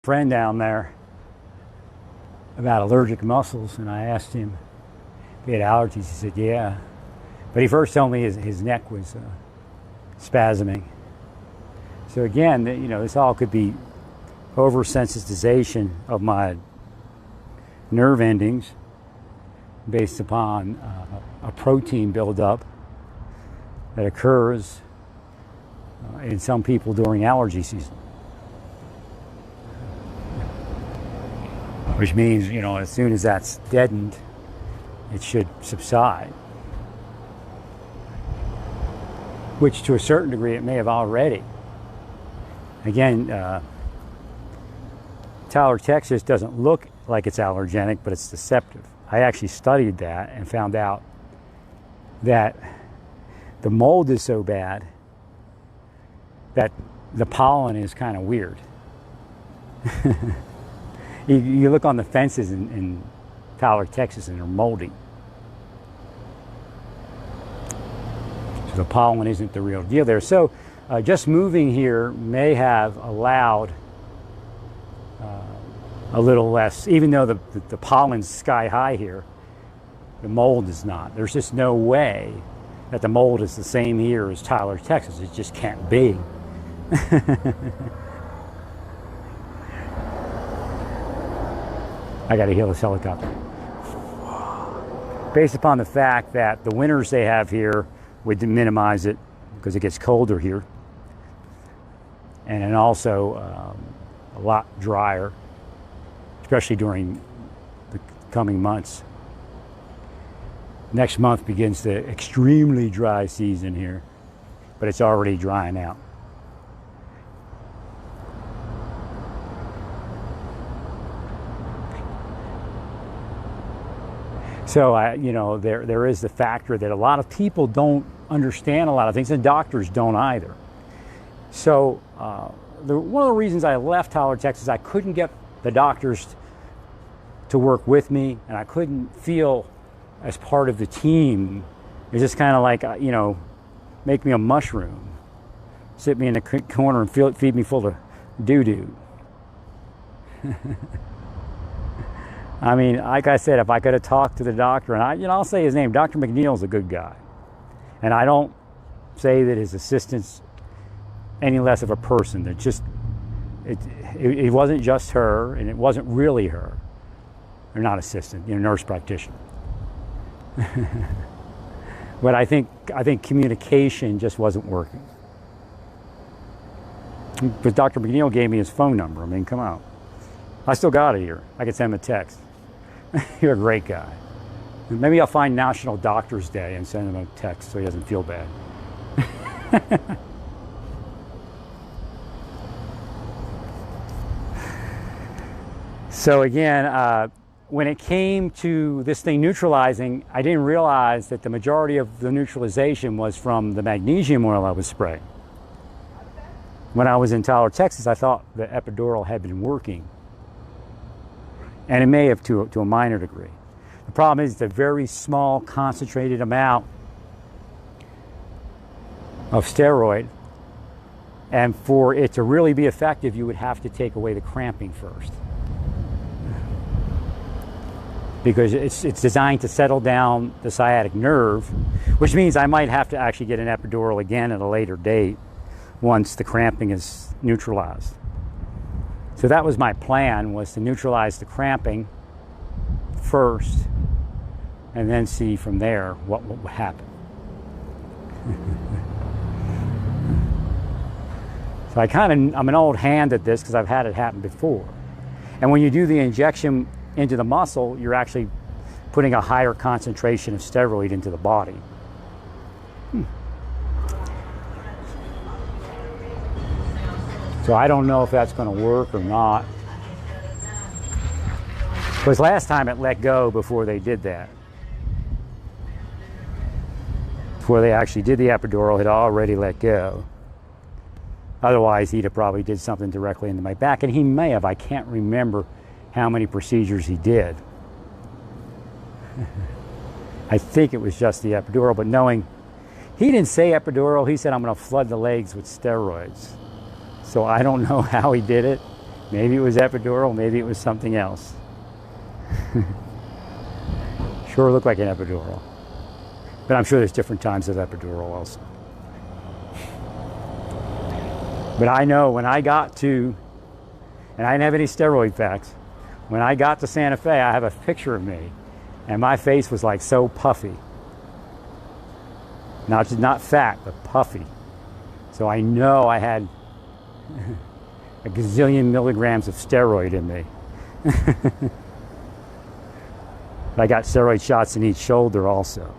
friend down there about allergic muscles, and I asked him if he had allergies. He said, yeah. But he first told me his neck was spasming. So again, this all could be oversensitization of my nerve endings based upon a protein buildup that occurs in some people during allergy season. Which means, as soon as that's deadened, it should subside. Which to a certain degree it may have already. Again, Tyler, Texas doesn't look like it's allergenic, but it's deceptive. I actually studied that and found out that the mold is so bad that the pollen is kind of weird. You look on the fences in Tyler, Texas, and they're moldy. So the pollen isn't the real deal there. So just moving here may have allowed a little less, even though the pollen's sky high here, the mold is not. There's just no way that the mold is the same here as Tyler, Texas. It just can't be. I got to heal this helicopter. Based upon the fact that the winters they have here would minimize it because it gets colder here. And then also a lot drier, especially during the coming months. Next month begins the extremely dry season here, but it's already drying out. So, there is the factor that a lot of people don't understand a lot of things, and doctors don't either. So, one of the reasons I left Tyler, Texas, I couldn't get the doctors to work with me, and I couldn't feel as part of the team. It's just kind of like, make me a mushroom, sit me in the corner and feed me full of doo-doo. I mean, like I said, if I could have talked to the doctor, and I'll say his name, Dr. McNeil's a good guy. And I don't say that his assistant's any less of a person. It wasn't just her, and it wasn't really her. They're not assistant, nurse practitioner. But I think communication just wasn't working. But Dr. McNeil gave me his phone number. I mean, come on. I still got it here. I could send him a text. You're a great guy. Maybe I'll find National Doctors Day and send him a text so he doesn't feel bad. So again, when it came to this thing neutralizing, I didn't realize that the majority of the neutralization was from the magnesium oil I was spraying. When I was in Tyler, Texas, I thought the epidural had been working. And it may have to a minor degree. The problem is it's a very small, concentrated amount of steroid. And for it to really be effective, you would have to take away the cramping first. Because it's designed to settle down the sciatic nerve, which means I might have to actually get an epidural again at a later date once the cramping is neutralized. So that was my plan, was to neutralize the cramping first and then see from there what would happen. So I'm an old hand at this because I've had it happen before. And when you do the injection into the muscle, you're actually putting a higher concentration of steroid into the body. So I don't know if that's going to work or not. Because last time it let go before they did that. Before they actually did the epidural, it already let go. Otherwise, he'd have probably did something directly into my back. And he may have. I can't remember how many procedures he did. I think it was just the epidural, but knowing, he didn't say epidural, he said, I'm going to flood the legs with steroids. So I don't know how he did it, Maybe it was epidural, maybe it was something else. Sure looked like an epidural. But I'm sure there's different types of epidural also. But I know when I got to, and I didn't have any steroid facts, when I got to Santa Fe, I have a picture of me, and my face was like so puffy. Not fat, but puffy. So I know I had a gazillion milligrams of steroid in me. I got steroid shots in each shoulder also.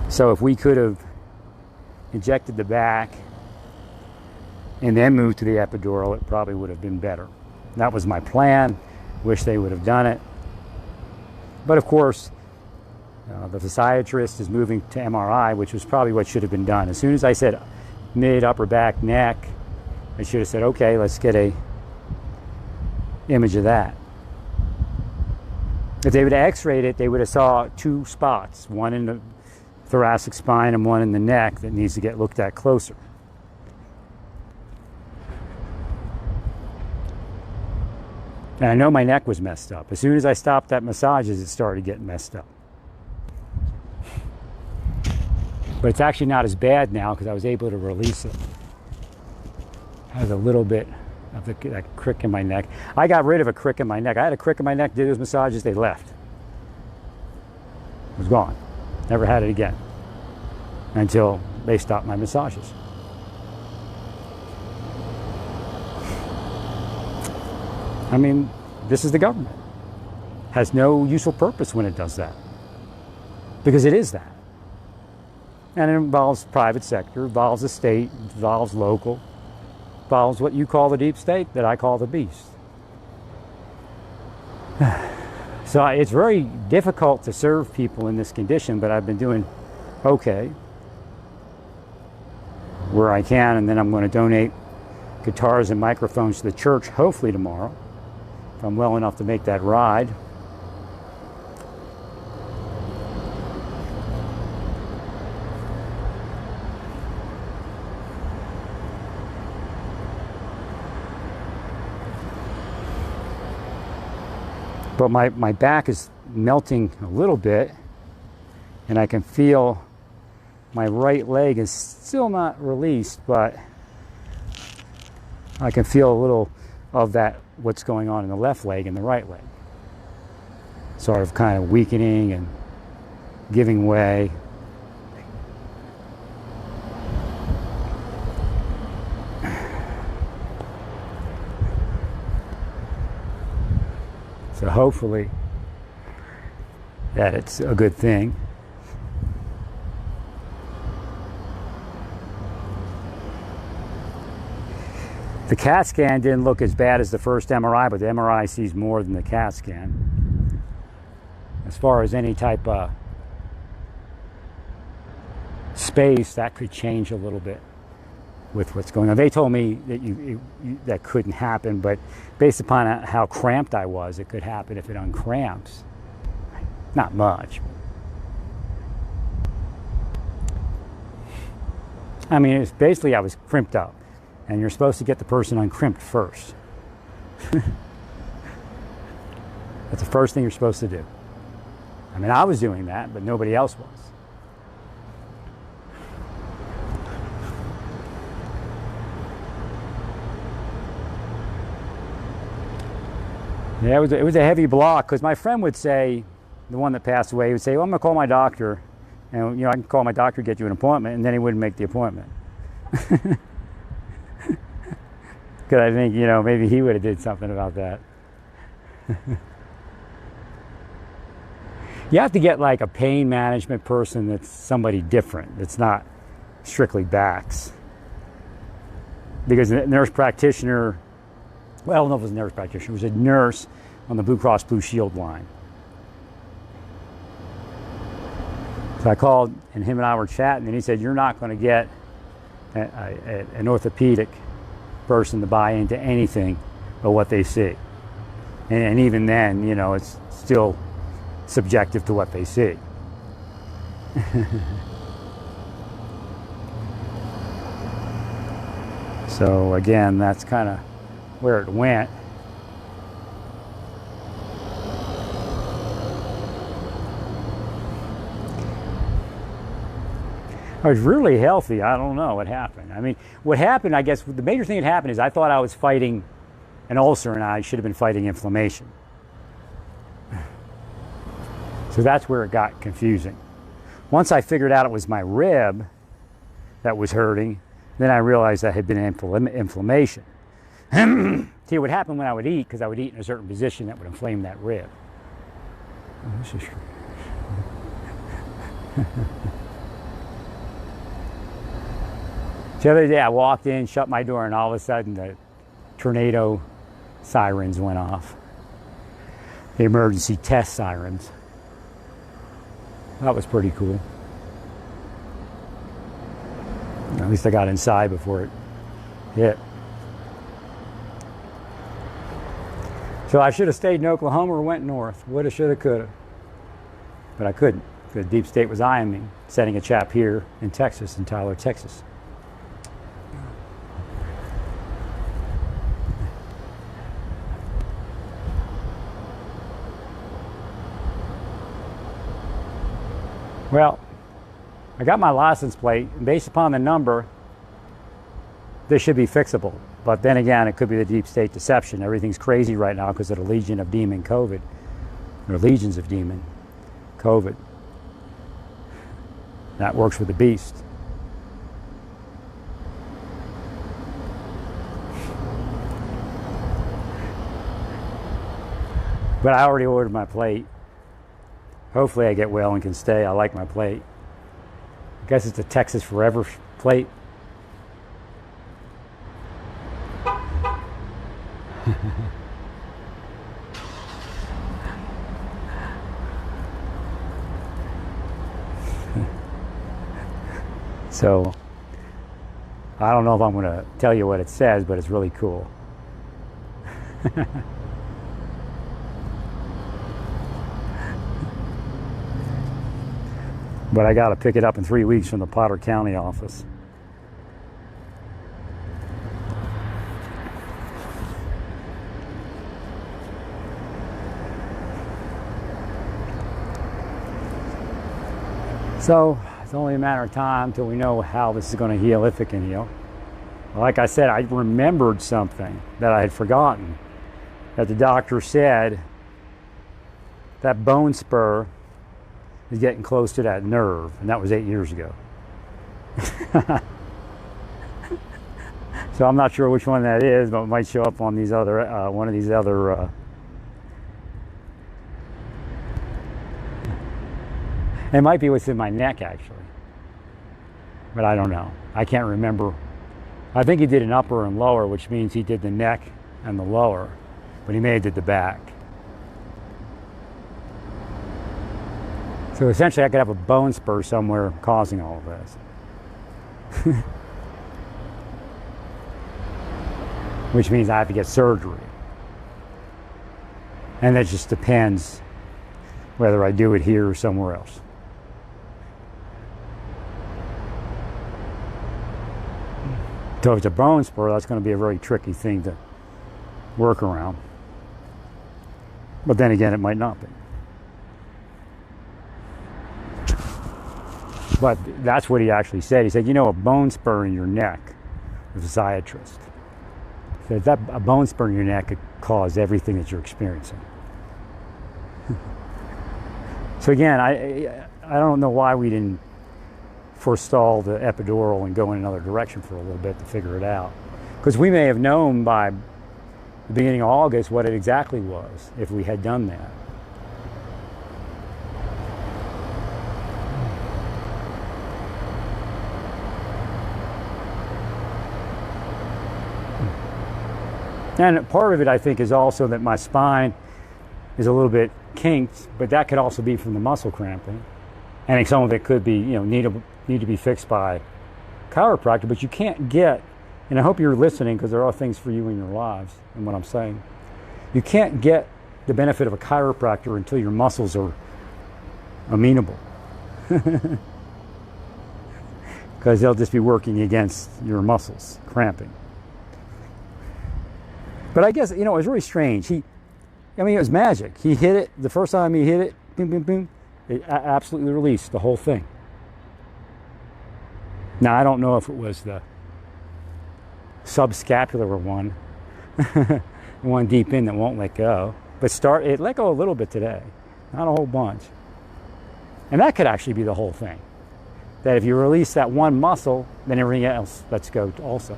So if we could have injected the back and then moved to the epidural, it probably would have been better. That was my plan. Wish they would have done it. But of course, the physiatrist is moving to MRI, which was probably what should have been done. As soon as I said mid, upper back, neck, I should have said, okay, let's get a image of that. If they would have x-rayed it, they would have saw two spots, one in the thoracic spine and one in the neck that needs to get looked at closer. And I know my neck was messed up. As soon as I stopped that massages, it started getting messed up. But it's actually not as bad now because I was able to release it. I have a little bit of that crick in my neck. I got rid of a crick in my neck. I had a crick in my neck, did those massages, they left. It was gone. Never had it again until they stopped my massages. I mean, this is the government. Has no useful purpose when it does that. Because it is that. And it involves private sector, involves the state, involves local, involves what you call the deep state, that I call the beast. So it's very difficult to serve people in this condition, but I've been doing okay where I can, and then I'm going to donate guitars and microphones to the church, hopefully tomorrow, if I'm well enough to make that ride. But my back is melting a little bit, and I can feel my right leg is still not released, but I can feel a little of that, what's going on in the left leg and the right leg. Sort of kind of weakening and giving way. So hopefully that it's a good thing. The CAT scan didn't look as bad as the first MRI, but the MRI sees more than the CAT scan. As far as any type of space, that could change a little bit with what's going on. They told me that that couldn't happen, but based upon how cramped I was, it could happen if it uncramps. Not much. I mean, it's basically I was crimped up, and you're supposed to get the person uncrimped first. That's the first thing you're supposed to do. I mean, I was doing that, but nobody else was. Yeah, it was a heavy block, because my friend would say, the one that passed away, he would say, well, I'm going to call my doctor, and I can call my doctor, get you an appointment, and then he wouldn't make the appointment. Because I think, maybe he would have did something about that. You have to get like a pain management person that's somebody different. That's not strictly backs. Because the nurse practitioner, well, I don't know if it was a nurse practitioner, it was a nurse on the Blue Cross Blue Shield line. So I called, and him and I were chatting, and he said, you're not going to get an orthopedic person to buy into anything but what they see. And even then, it's still subjective to what they see. So again, that's kind of where it went. I was really healthy. I don't know what happened. I mean, what happened, I guess, the major thing that happened is I thought I was fighting an ulcer and I should have been fighting inflammation. So that's where it got confusing. Once I figured out it was my rib that was hurting, then I realized that had been inflammation. See, what happened when I would eat, because I would eat in a certain position that would inflame that rib. Oh, this is... The other day I walked in, shut my door, and all of a sudden the tornado sirens went off. The emergency test sirens. That was pretty cool. At least I got inside before it hit. So I should have stayed in Oklahoma or went north. Woulda, shoulda, coulda. But I couldn't. The deep state was eyeing me, sending a chap here in Texas, in Tyler, Texas. Well, I got my license plate, and based upon the number, this should be fixable. But then again, it could be the deep state deception. Everything's crazy right now because of the legion of demon COVID, or legions of demon COVID. That works with the beast. But I already ordered my plate. Hopefully I get well and can stay. I like my plate. I guess it's a Texas Forever plate. So, I don't know if I'm going to tell you what it says, but it's really cool. But I got to pick it up in 3 weeks from the Potter County office. So it's only a matter of time until we know how this is going to heal, if it can heal. Like I said, I remembered something that I had forgotten. That the doctor said that bone spur is getting close to that nerve, and that was 8 years ago. So I'm not sure which one that is, but it might show up on these other one of these other. It might be what's in my neck actually, but I don't know. I can't remember. I think he did an upper and lower, which means he did the neck and the lower, but he may have did the back. So essentially I could have a bone spur somewhere causing all of this. Which means I have to get surgery. And that just depends whether I do it here or somewhere else. So if it's a bone spur, that's going to be a very tricky thing to work around. But then again, it might not be. But that's what he actually said. He said, you know, a bone spur in your neck, a physiatrist, said that a bone spur in your neck could cause everything that you're experiencing. So again, I don't know why we didn't forestall the epidural and go in another direction for a little bit to figure it out. Because we may have known by the beginning of August what it exactly was if we had done that. And part of it, I think, is also that my spine is a little bit kinked, but that could also be from the muscle cramping. And some of it could be, you know, need to be fixed by chiropractor, but you can't get, and I hope you're listening because there are things for you in your lives and what I'm saying. You can't get the benefit of a chiropractor until your muscles are amenable. Because they'll just be working against your muscles, cramping. But I guess, it was really strange. It was magic. He hit it, the first time he hit it, boom, boom, boom, it absolutely released the whole thing. Now, I don't know if it was the subscapular one, the one deep in that won't let go. But it let go a little bit today, not a whole bunch. And that could actually be the whole thing. That if you release that one muscle, then everything else lets go also.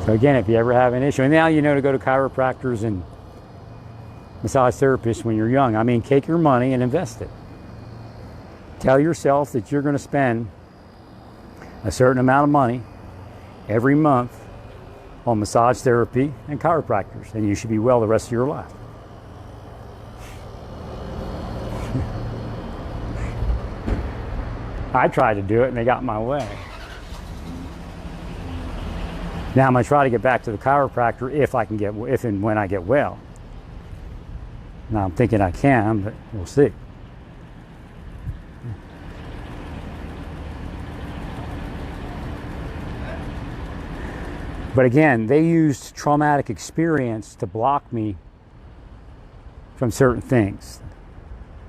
So again, if you ever have an issue, and now you know to go to chiropractors and massage therapists when you're young. Take your money and invest it. Tell yourself that you're going to spend a certain amount of money every month on massage therapy and chiropractors, and you should be well the rest of your life. I tried to do it and they got in my way. Now I'm going to try to get back to the chiropractor if and when I get well. Now I'm thinking I can, but we'll see. But again, they used traumatic experience to block me from certain things.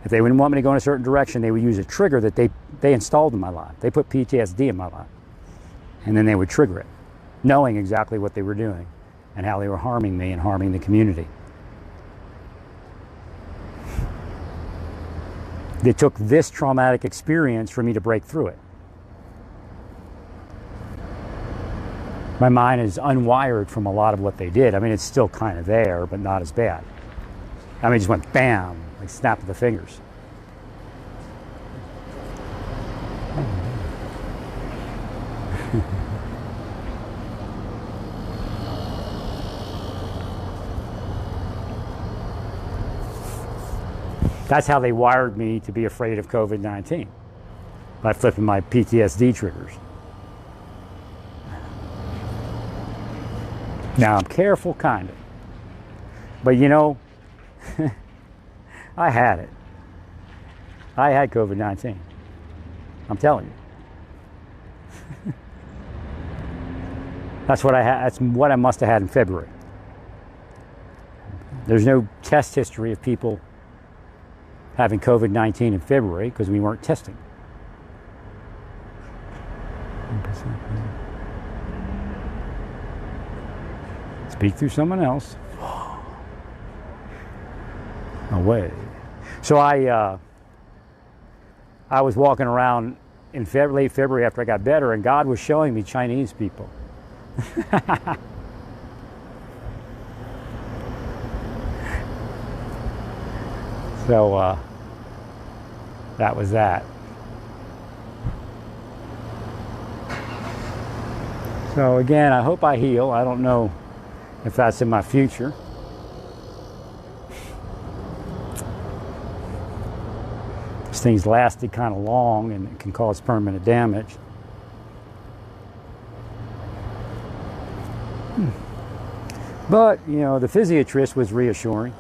If they wouldn't want me to go in a certain direction, they would use a trigger that they installed in my life. They put PTSD in my life. And then they would trigger it, knowing exactly what they were doing and how they were harming me and harming the community. They took this traumatic experience for me to break through it. My mind is unwired from a lot of what they did. It's still kind of there, but not as bad. It just went bam, like snap of the fingers. That's how they wired me to be afraid of COVID-19, by flipping my PTSD triggers. Now, I'm careful, kind of. But I had it. I had COVID-19. I'm telling you. That's what I had. That's what I must have had in February. There's no test history of people having COVID-19 in February because we weren't testing. Speak through someone else. Away. So I was walking around in late February after I got better, and God was showing me Chinese people. So that was that. So again, I hope I heal. I don't know if that's in my future. This thing's lasted kind of long and it can cause permanent damage. But, the physiatrist was reassuring.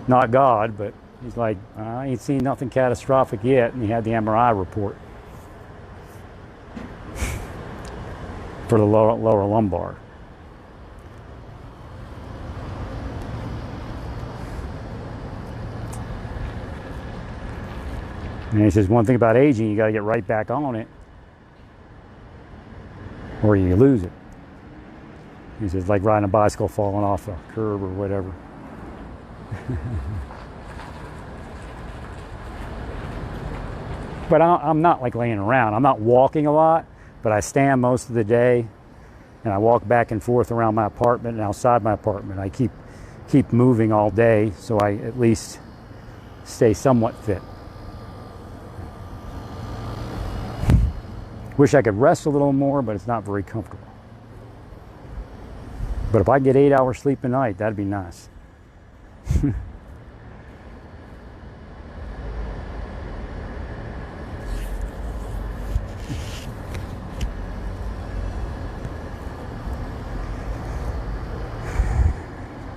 Not God, but he's like, I ain't seen nothing catastrophic yet, and he had the MRI report for the lower lumbar. And he says, one thing about aging, you got to get right back on it, or you lose it. He says, like riding a bicycle falling off a curb or whatever. But I'm not like laying around. I'm not walking a lot, but I stand most of the day, and I walk back and forth around my apartment and outside my apartment. I keep moving all day, so I at least stay somewhat fit. Wish I could rest a little more, but it's not very comfortable. But if I get 8 hours sleep a night, that'd be nice.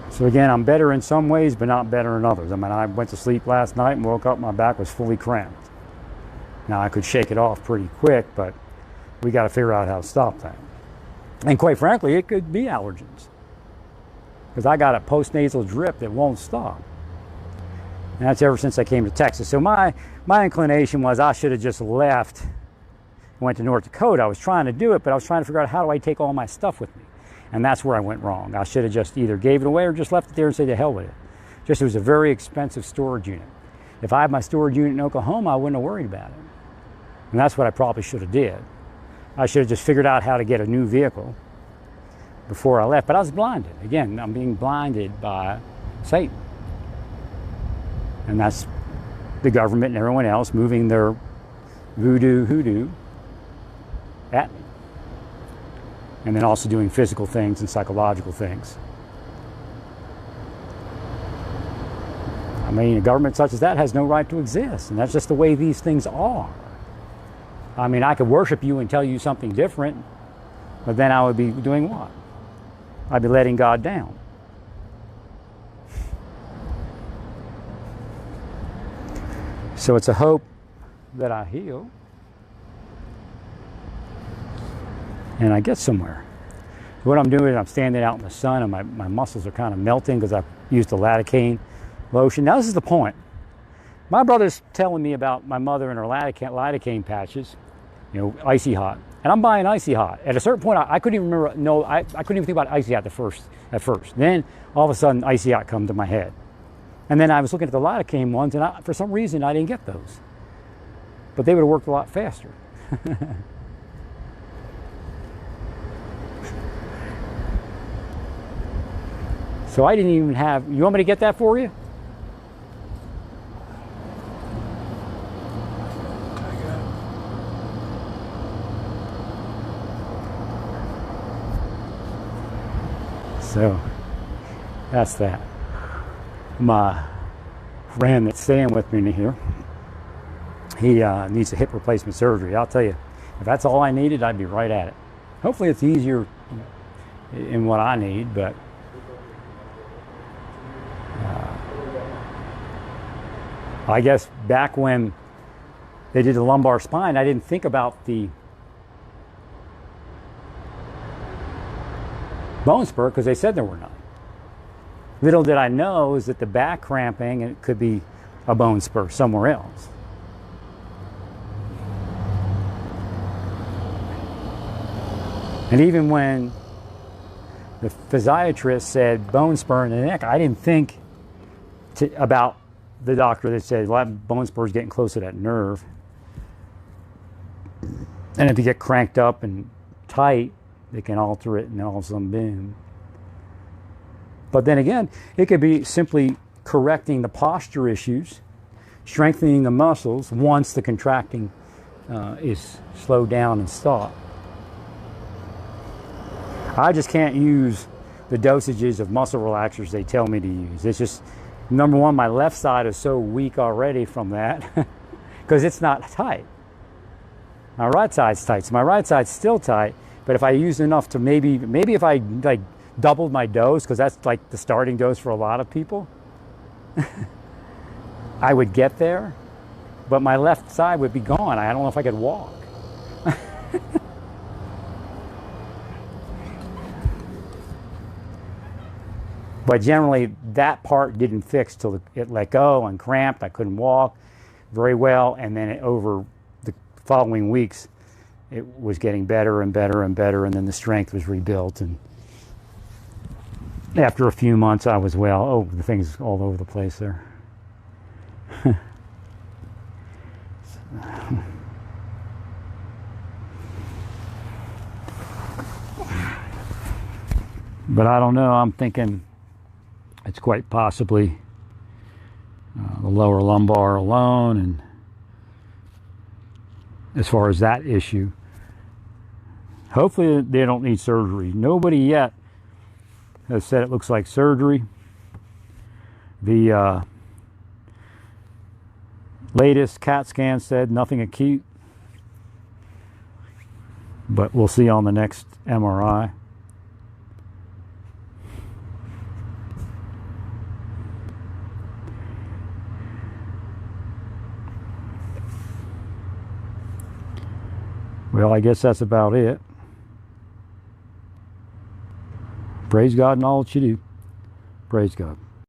So again, I'm better in some ways, but not better in others. I went to sleep last night and woke up, my back was fully cramped. Now I could shake it off pretty quick, but we got to figure out how to stop that. And quite frankly, it could be allergens, because I got a postnasal drip that won't stop. And that's ever since I came to Texas. So my inclination was I should have just left and went to North Dakota. I was trying to do it, but I was trying to figure out how do I take all my stuff with me. And that's where I went wrong. I should have just either gave it away or just left it there and said to hell with it. Just it was a very expensive storage unit. If I had my storage unit in Oklahoma, I wouldn't have worried about it. And that's what I probably should have did. I should have just figured out how to get a new vehicle before I left. But I was blinded. Again, I'm being blinded by Satan. And that's the government and everyone else moving their voodoo hoodoo at me. And then also doing physical things and psychological things. I mean, a government such as that has no right to exist. And that's just the way these things are. I mean, I could worship you and tell you something different, but then I would be doing what? I'd be letting God down. So it's a hope that I heal and I get somewhere. What I'm doing is I'm standing out in the sun and my muscles are kind of melting because I've used the lidocaine lotion. Now this is the point. My brother's telling me about my mother and her lidocaine patches, you know, icy hot. And I'm buying icy hot. At a certain point, I couldn't even remember, no, I couldn't even think about icy hot at first. Then all of a sudden, icy hot come to my head. And then I was looking at the lidocaine ones, and for some reason, I didn't get those. But they would have worked a lot faster. So I didn't even have, you want me to get that for you? So that's that. My friend that's staying with me here, he needs a hip replacement surgery. I'll tell you, if that's all I needed, I'd be right at it. Hopefully it's easier in what I need, but I guess back when they did the lumbar spine, I didn't think about the bone spur because they said there were none. Little did I know is that the back cramping, it could be a bone spur somewhere else. And even when the physiatrist said bone spur in the neck, I didn't think about the doctor that said, well, that bone spur is getting close to that nerve. And if you get cranked up and tight, they can alter it and then all of a sudden, boom. But then again, it could be simply correcting the posture issues, strengthening the muscles once the contracting is slowed down and stopped. I just can't use the dosages of muscle relaxers they tell me to use. It's just, number one, my left side is so weak already from that because it's not tight. My right side's tight, so my right side's still tight. But if I use enough to maybe if I like doubled my dose, because that's like the starting dose for a lot of people, I would get there, but my left side would be gone. I don't know if I could walk. But generally, that part didn't fix till it let go and cramped. I couldn't walk very well, and then over the following weeks, it was getting better and better and better, and then the strength was rebuilt. And after a few months, I was well. Oh, the thing's all over the place there. But I don't know. I'm thinking it's quite possibly the lower lumbar alone, and as far as that issue, hopefully they don't need surgery. Nobody yet has said it looks like surgery. The latest CAT scan said nothing acute, but we'll see on the next MRI. Well, I guess that's about it. Praise God in all that you do. Praise God.